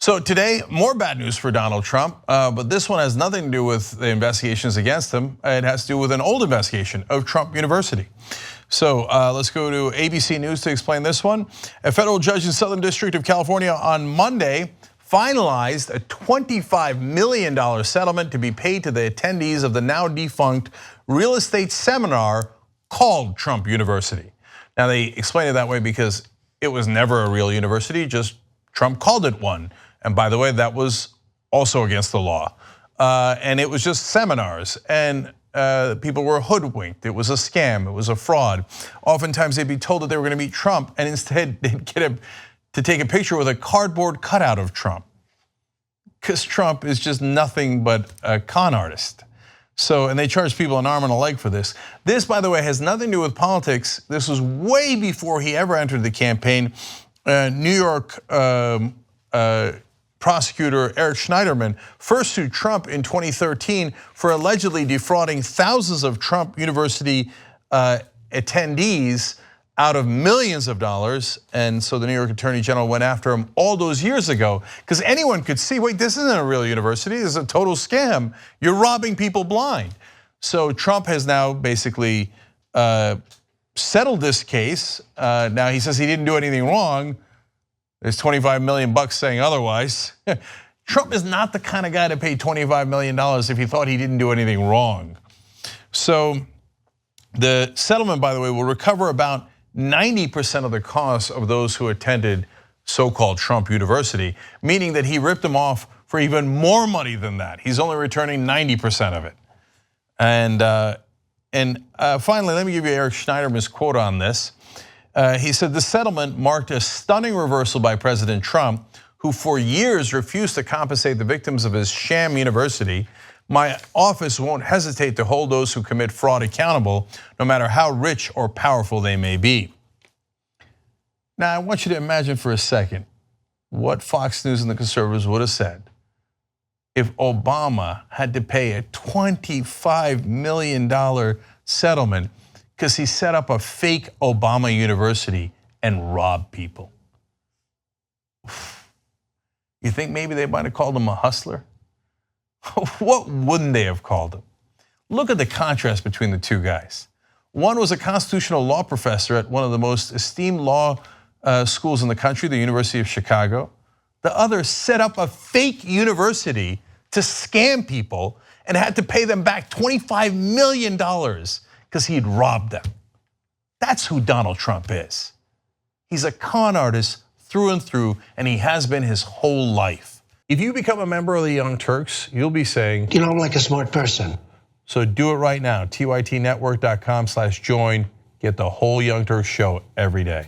So today, more bad news for Donald Trump, but this one has nothing to do with the investigations against him. It has to do with an old investigation of Trump University. So let's go to ABC News to explain this one. A federal judge in Southern District of California on Monday finalized a $25 million settlement to be paid to the attendees of the now defunct real estate seminar called Trump University. Now they explain it that way because it was never a real university, just Trump called it one. And by the way, that was also against the law. And it was just seminars, and people were hoodwinked. It was a scam, it was a fraud. Oftentimes they'd be told that they were gonna meet Trump, and instead they'd get him to take a picture with a cardboard cutout of Trump. Because Trump is just nothing but a con artist. So, and they charge people an arm and a leg for this. This, by the way, has nothing to do with politics. This was way before he ever entered the campaign. New York prosecutor Eric Schneiderman first sued Trump in 2013 for allegedly defrauding thousands of Trump University attendees out of millions of dollars. And so the New York Attorney General went after him all those years ago because anyone could see, wait, this isn't a real university, this is a total scam. You're robbing people blind. So Trump has now basically settled this case. Now he says he didn't do anything wrong. There's 25 million bucks saying otherwise. Trump is not the kind of guy to pay $25 million if he thought he didn't do anything wrong. So the settlement, by the way, will recover about 90% of the costs of those who attended so-called Trump University, meaning that he ripped them off for even more money than that. He's only returning 90% of it. And finally, let me give you Eric Schneiderman's quote on this. He said the settlement marked a stunning reversal by President Trump, who for years refused to compensate the victims of his sham university. My office won't hesitate to hold those who commit fraud accountable, no matter how rich or powerful they may be. Now, I want you to imagine for a second what Fox News and the conservatives would have said if Obama had to pay a $25 million settlement because he set up a fake Obama University and robbed people. You think maybe they might have called him a hustler? What wouldn't they have called him? Look at the contrast between the two guys. One was a constitutional law professor at one of the most esteemed law schools in the country, the University of Chicago. The other set up a fake university to scam people and had to pay them back $25 million because he'd robbed them. That's who Donald Trump is. He's a con artist through and through, and he has been his whole life. If you become a member of the Young Turks, you'll be saying, you know, I'm like a smart person. So do it right now, tytnetwork.com/join. Get the whole Young Turks show every day.